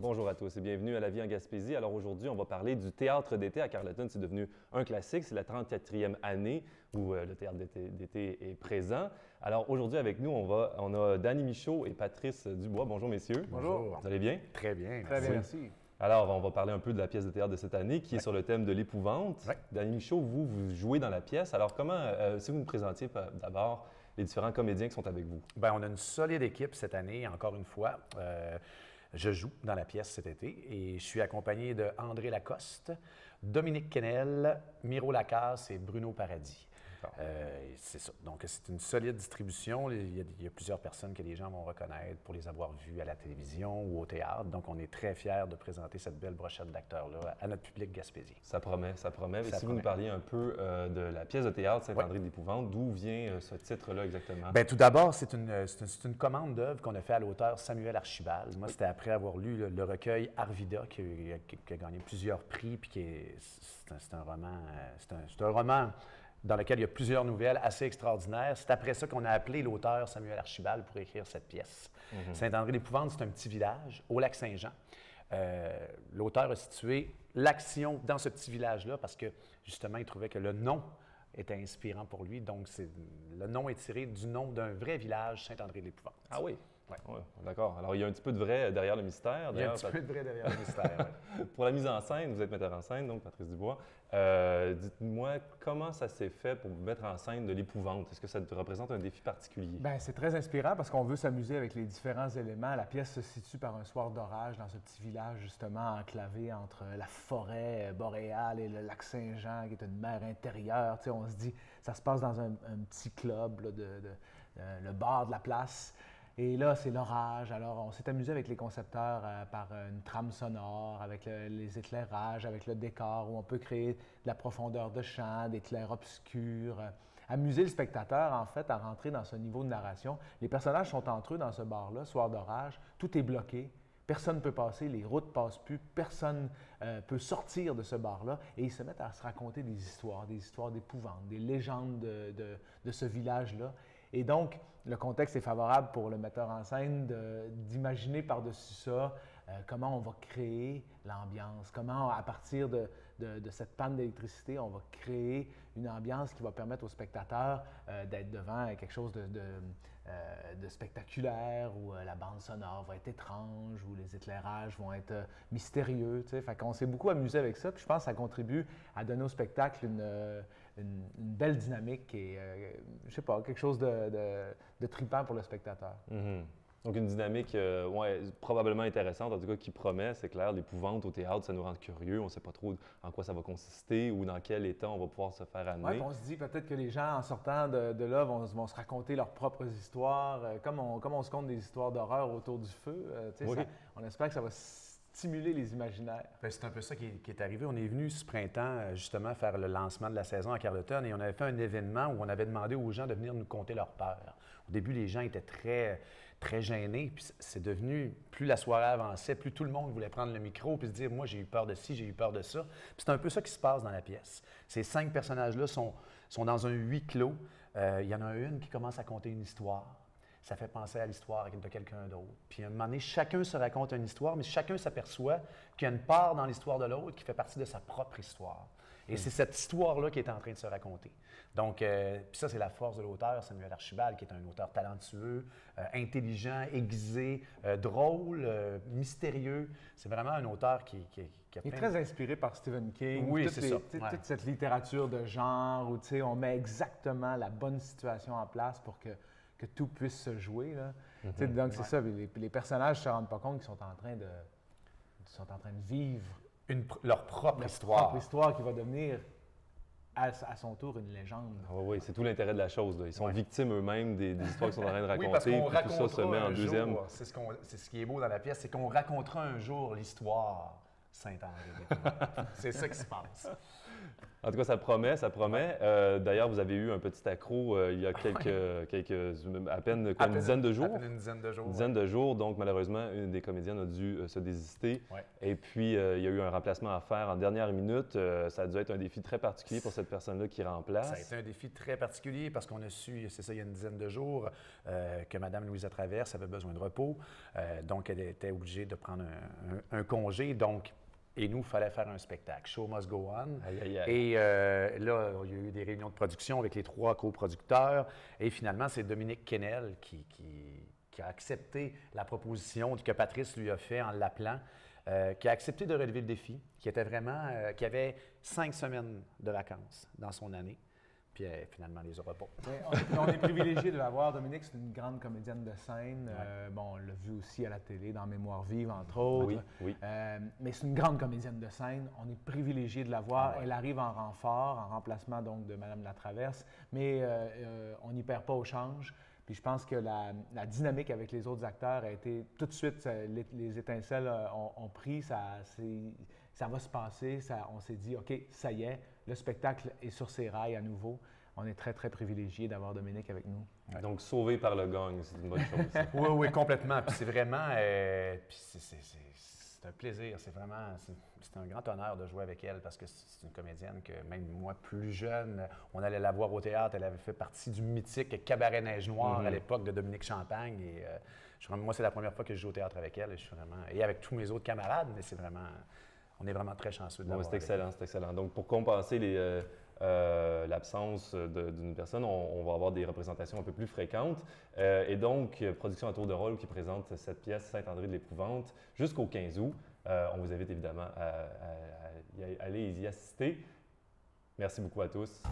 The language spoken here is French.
Bonjour à tous et bienvenue à La Vie en Gaspésie. Alors aujourd'hui, on va parler du théâtre d'été à Carleton. C'est devenu un classique. C'est la 34e année où le théâtre d'été est présent. Alors aujourd'hui, avec nous, on a Danny Michaud et Patrice Dubois. Bonjour messieurs. Bonjour. Vous allez bien? Très bien. Très bien, merci. Alors, on va parler un peu de la pièce de théâtre de cette année qui est sur le thème de l'épouvante. Danny Michaud, vous jouez dans la pièce. Alors comment, si vous nous présentiez d'abord les différents comédiens qui sont avec vous? Bien, on a une solide équipe cette année, encore une fois. Je joue dans la pièce cet été et je suis accompagné de André Lacoste, Dominique Quesnel, Miro Lacasse et Bruno Paradis. C'est ça. Donc, c'est une solide distribution. Il y a plusieurs personnes que les gens vont reconnaître pour les avoir vus à la télévision ou au théâtre. Donc, on est très fiers de présenter cette belle brochette d'acteurs-là à notre public gaspésien. Ça promet, ça promet. Si vous nous parliez un peu de la pièce de théâtre Saint-André de l'Épouvante, d'où vient ce titre-là exactement? Bien, tout d'abord, c'est une commande d'œuvre qu'on a fait à l'auteur Samuel Archibald. Moi, c'était après avoir lu le recueil Arvida, qui a gagné plusieurs prix, puis c'est un roman dans lequel il y a plusieurs nouvelles assez extraordinaires. C'est après ça qu'on a appelé l'auteur Samuel Archibald pour écrire cette pièce. Saint-André-d'Épouvante, c'est un petit village au lac Saint-Jean. L'auteur a situé l'action dans ce petit village-là parce que, justement, il trouvait que le nom était inspirant pour lui. Donc, le nom est tiré du nom d'un vrai village, Saint-André-de-l'Épouvante. Ah oui? Oui, d'accord. Alors, il y a un petit peu de vrai derrière le mystère. Il y a un petit peu de vrai derrière le mystère, oui. Pour la mise en scène, vous êtes metteur en scène, donc Patrice Dubois. Dites-moi, comment ça s'est fait pour vous mettre en scène de l'épouvante? Est-ce que ça te représente un défi particulier? Bien, c'est très inspirant parce qu'on veut s'amuser avec les différents éléments. La pièce se situe par un soir d'orage dans ce petit village, justement, enclavé entre la forêt boréale et le lac Saint-Jean, qui est une mer intérieure. Tu sais, on se dit, ça se passe dans un petit club, là, le bar de la place. Et là, c'est l'orage. Alors, on s'est amusé avec les concepteurs par une trame sonore, avec les éclairages, avec le décor, où on peut créer de la profondeur de champ, des clairs obscurs. Amuser le spectateur, en fait, à rentrer dans ce niveau de narration. Les personnages sont entre eux dans ce bar-là, soir d'orage. Tout est bloqué. Personne ne peut passer, les routes ne passent plus, personne peut sortir de ce bar-là. Et ils se mettent à se raconter des histoires d'épouvante, des légendes de ce village-là. Et donc, le contexte est favorable pour le metteur en scène d'imaginer par-dessus ça comment on va créer l'ambiance, comment à partir de cette panne d'électricité, on va créer une ambiance qui va permettre aux spectateurs d'être devant quelque chose de spectaculaire, où la bande sonore va être étrange, où les éclairages vont être mystérieux. Tu sais. Fait qu'on s'est beaucoup amusé avec ça, puis je pense que ça contribue à donner au spectacle une belle dynamique et, je sais pas, quelque chose de trippant pour le spectateur. Donc, une dynamique probablement intéressante, en tout cas qui promet, c'est clair. L'épouvante au théâtre, ça nous rend curieux. On ne sait pas trop en quoi ça va consister ou dans quel état on va pouvoir se faire amener. Oui, on se dit peut-être que les gens, en sortant de là, vont se raconter leurs propres histoires, comme on se conte des histoires d'horreur autour du feu. On espère que ça va stimuler les imaginaires. C'est un peu ça qui est arrivé. On est venu ce printemps, justement, faire le lancement de la saison à Carleton et on avait fait un événement où on avait demandé aux gens de venir nous conter leur peur. Au début, les gens étaient très gênés. Puis c'est devenu, plus la soirée avançait, plus tout le monde voulait prendre le micro puis se dire « moi, j'ai eu peur de ci, j'ai eu peur de ça ». Puis c'est un peu ça qui se passe dans la pièce. Ces 5 personnages-là sont dans un huis clos. Il y en a une qui commence à conter une histoire. Ça fait penser à l'histoire de quelqu'un d'autre. Puis à un moment donné, chacun se raconte une histoire, mais chacun s'aperçoit qu'il y a une part dans l'histoire de l'autre qui fait partie de sa propre histoire. Et c'est cette histoire-là qui est en train de se raconter. Donc, puis ça, c'est la force de l'auteur, Samuel Archibald, qui est un auteur talentueux, intelligent, aiguisé, drôle, mystérieux. C'est vraiment un auteur qui a Il est très inspiré par Stephen King. Oui, c'est ça. Toute cette littérature de genre où on met exactement la bonne situation en place pour que tout puisse se jouer. Là. Donc, c'est ça. Les personnages ne se rendent pas compte qu'ils sont en train de vivre leur propre histoire. Histoire qui va devenir à son tour une légende. Oui, c'est tout l'intérêt de la chose. Là. Ils sont victimes eux-mêmes des histoires qu'ils sont en train de raconter. Oui, parce qu'on puis tout ça se met en deuxième. C'est ce qui est beau dans la pièce, c'est qu'on racontera un jour l'histoire Saint-André. C'est ça qui se passe. En tout cas, ça promet, ça promet. D'ailleurs, vous avez eu un petit accro il y a à peine une dizaine de jours. À peine une dizaine de jours. Une dizaine de jours. Donc, malheureusement, une des comédiennes a dû se désister. Ouais. Et puis, il y a eu un remplacement à faire en dernière minute. Ça a dû être un défi très particulier pour cette personne-là qui remplace. Ça a été un défi très particulier parce qu'on a su, c'est ça, il y a une dizaine de jours, que Mme Louisa Traverse avait besoin de repos. Donc, elle était obligée de prendre un congé. Donc, et nous, il fallait faire un spectacle. Show must go on. Aïe, aïe, aïe. Et là, il y a eu des réunions de production avec les 3 coproducteurs. Et finalement, c'est Dominique Kennel qui a accepté la proposition que Patrice lui a fait en l'appelant, qui a accepté de relever le défi, qui avait 5 semaines de vacances dans son année. Puis finalement, elle les aura pas. On est privilégié de l'avoir. Dominique, c'est une grande comédienne de scène. Bon, on l'a vu aussi à la télé, dans Mémoire vive, entre autres. Oui, oui. Mais c'est une grande comédienne de scène. On est privilégié de l'avoir. Elle arrive en renfort, en remplacement donc de Mme Latraverse. Mais on n'y perd pas au change. Puis je pense que la dynamique avec les autres acteurs a été tout de suite, les étincelles ont pris, ça va se passer. On s'est dit, OK, ça y est, le spectacle est sur ses rails à nouveau. On est très, très privilégiés d'avoir Dominique avec nous. Ouais. Donc, sauvé par le gang, c'est une bonne chose. Oui, oui, complètement. Puis c'est vraiment, c'est un plaisir. C'est un grand honneur de jouer avec elle parce que c'est une comédienne que même moi, plus jeune, on allait la voir au théâtre. Elle avait fait partie du mythique Cabaret Neige Noire à l'époque de Dominique Champagne. Et moi, c'est la première fois que je joue au théâtre avec elle. Et avec tous mes autres camarades, mais on est vraiment très chanceux de l'avoir. C'est excellent, c'est excellent. Donc, pour compenser l'absence d'une personne, on va avoir des représentations un peu plus fréquentes. Et donc, Production à tour de rôle qui présente cette pièce Saint-André de l'Épouvante jusqu'au 15 août. On vous invite évidemment à aller y assister. Merci beaucoup à tous.